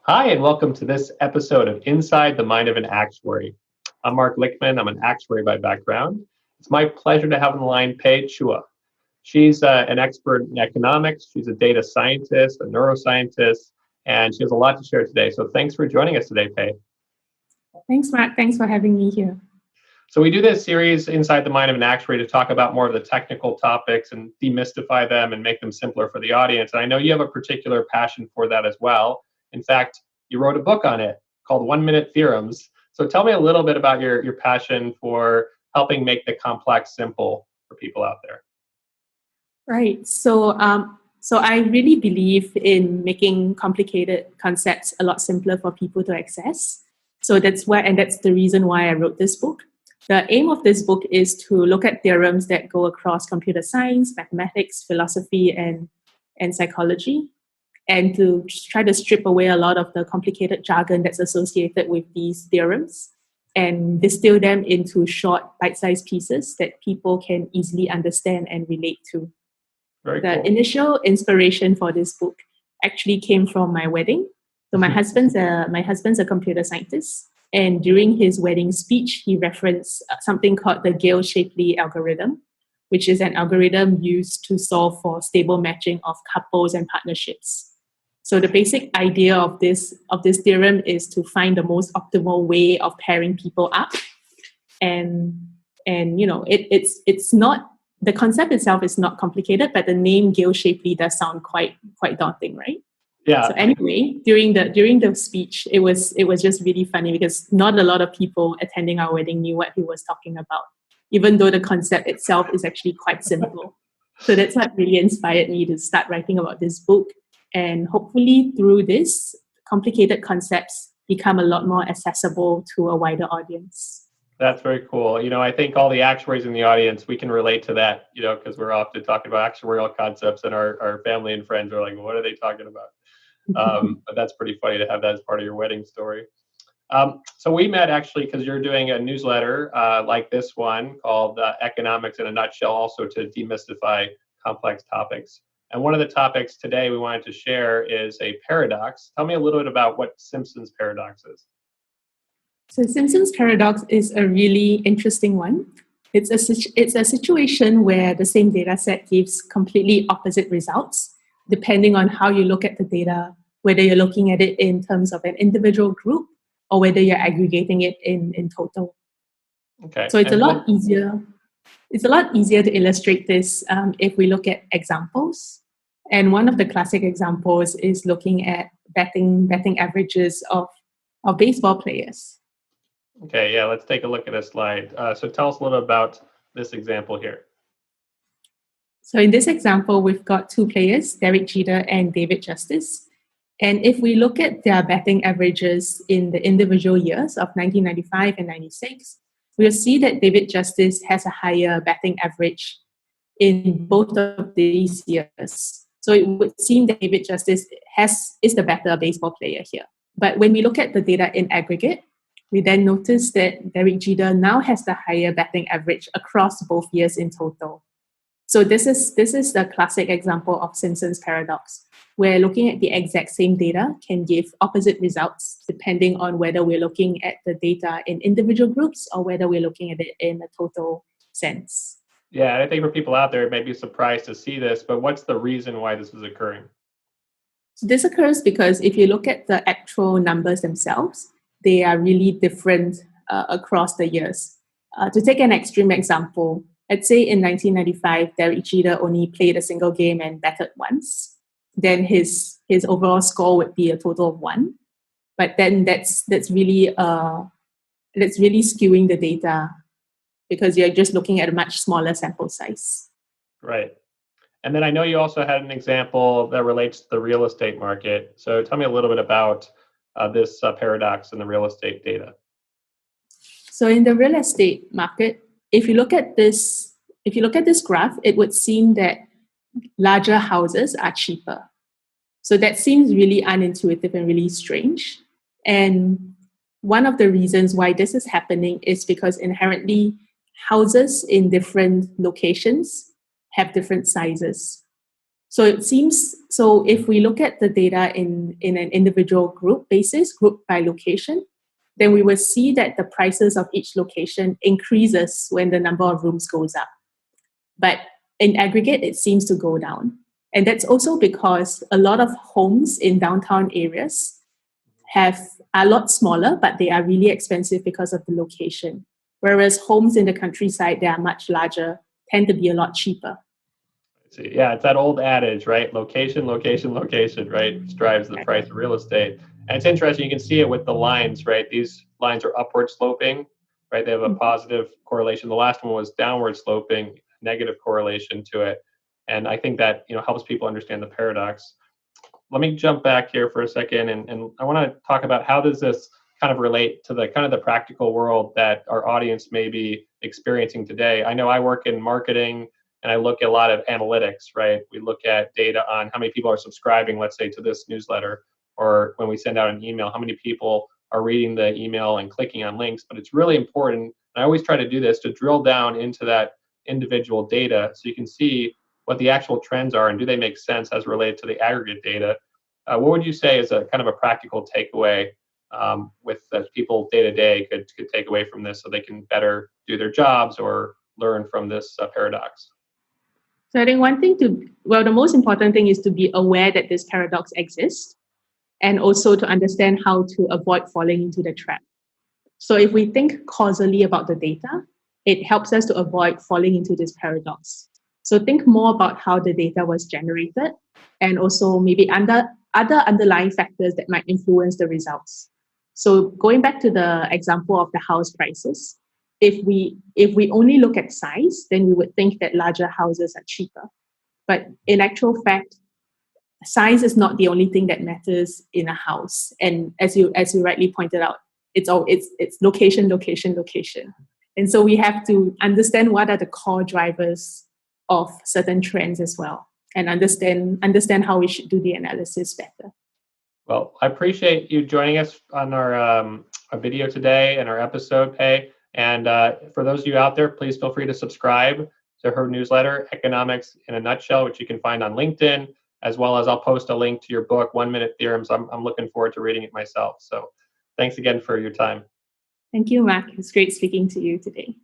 Hi, and welcome to this episode of Inside the Mind of an Actuary. I'm Marc Glickman. I'm an actuary by background. It's my pleasure to have on the line Pei Chua. She's an expert in economics. She's a data scientist, a neuroscientist, and she has a lot to share today. So thanks for joining us today, Pei. Thanks, Mark. Thanks for having me here. So we do this series Inside the Mind of an Actuary to talk about more of the technical topics and demystify them and make them simpler for the audience. And I know you have a particular passion for that as well. In fact, you wrote a book on it called 1 Minute Theorems. So tell me a little bit about your passion for helping make the complex simple for people out there. Right. So I really believe in making complicated concepts a lot simpler for people to access. So that's the reason why I wrote this book. The aim of this book is to look at theorems that go across computer science, mathematics, philosophy, and psychology, and to try to strip away a lot of the complicated jargon that's associated with these theorems and distill them into short, bite-sized pieces that people can easily understand and relate to. Very The cool. initial inspiration for this book actually came from my wedding. So my husband's a computer scientist, and during his wedding speech, he referenced something called the Gale-Shapley algorithm, which is an algorithm used to solve for stable matching of couples and partnerships. So the basic idea of this theorem is to find the most optimal way of pairing people up, and it's not, the concept itself is not complicated, but the name Gale-Shapley does sound quite daunting, right? Yeah. So anyway, during the speech, it was just really funny because not a lot of people attending our wedding knew what he was talking about, even though the concept itself is actually quite simple. So that's what really inspired me to start writing about this book. And hopefully through this, complicated concepts become a lot more accessible to a wider audience. That's very cool. I think all the actuaries in the audience, we can relate to that, because we're often talking about actuarial concepts and our family and friends are like, what are they talking about? But that's pretty funny to have that as part of your wedding story. So we met actually because you're doing a newsletter like this one called Economics in a Nutshell, also to demystify complex topics. And one of the topics today we wanted to share is a paradox. Tell me a little bit about what Simpsons Paradox is. So Simpsons Paradox is a really interesting one. It's a situation where the same data set gives completely opposite results, depending on how you look at the data, whether you're looking at it in terms of an individual group or whether you're aggregating it in total. Okay. So it's a lot easier. It's a lot easier to illustrate this if we look at examples. And one of the classic examples is looking at betting averages of baseball players. Okay, yeah, let's take a look at a slide. So tell us a little about this example here. So in this example, we've got two players, Derek Jeter and David Justice. And if we look at their batting averages in the individual years of 1995 and 96, we'll see that David Justice has a higher batting average in both of these years. So it would seem that David Justice is the better baseball player here. But when we look at the data in aggregate, we then notice that Derek Jeter now has the higher batting average across both years in total. So this is the classic example of Simpsons Paradox, where looking at the exact same data can give opposite results depending on whether we're looking at the data in individual groups or whether we're looking at it in a total sense. Yeah, and I think for people out there, it may be surprised to see this, but what's the reason why this is occurring? So this occurs because if you look at the actual numbers themselves, they are really different across the years. To take an extreme example, let's say in 1995, Derek Jeter only played a single game and batted once. Then his overall score would be a total of 1. But then that's really skewing the data because you're just looking at a much smaller sample size. Right. And then I know you also had an example that relates to the real estate market. So tell me a little bit about this paradox in the real estate data. So in the real estate market, if you look at this graph, it would seem that larger houses are cheaper. So that seems really unintuitive and really strange. And one of the reasons why this is happening is because inherently houses in different locations have different sizes. So it seems, so if we look at the data in an individual group basis, group by location, then we will see that the prices of each location increases when the number of rooms goes up. But in aggregate, it seems to go down. And that's also because a lot of homes in downtown areas are a lot smaller, but they are really expensive because of the location. Whereas homes in the countryside, they are much larger, tend to be a lot cheaper. Yeah, it's that old adage, right? Location, location, location, right? Which drives the price of real estate. And it's interesting, you can see it with the lines, right? These lines are upward sloping, right? They have a positive correlation. The last one was downward sloping, negative correlation to it. And I think that, helps people understand the paradox. Let me jump back here for a second, and I want to talk about how does this kind of relate to the kind of the practical world that our audience may be experiencing today. I know I work in marketing, and I look at a lot of analytics, right? We look at data on how many people are subscribing, let's say, to this newsletter, or when we send out an email, how many people are reading the email and clicking on links. But it's really important, and I always try to do this, to drill down into that individual data so you can see what the actual trends are and do they make sense as related to the aggregate data. What would you say is a kind of a practical takeaway with that people day to day could take away from this so they can better do their jobs or learn from this paradox? So I think the most important thing is to be aware that this paradox exists and also to understand how to avoid falling into the trap. So if we think causally about the data, it helps us to avoid falling into this paradox. So think more about how the data was generated and also maybe other underlying factors that might influence the results. So going back to the example of the house prices, if we only look at size, then we would think that larger houses are cheaper. But in actual fact, size is not the only thing that matters in a house. And as you rightly pointed out, it's location, location, location. And so we have to understand what are the core drivers of certain trends as well, and understand how we should do the analysis better. Well, I appreciate you joining us on our video today and our episode, Pei. And for those of you out there, please feel free to subscribe to her newsletter, Economics in a Nutshell, which you can find on LinkedIn, as well as I'll post a link to your book, 1 Minute Theorems. I'm looking forward to reading it myself. So thanks again for your time. Thank you, Mark. It's great speaking to you today.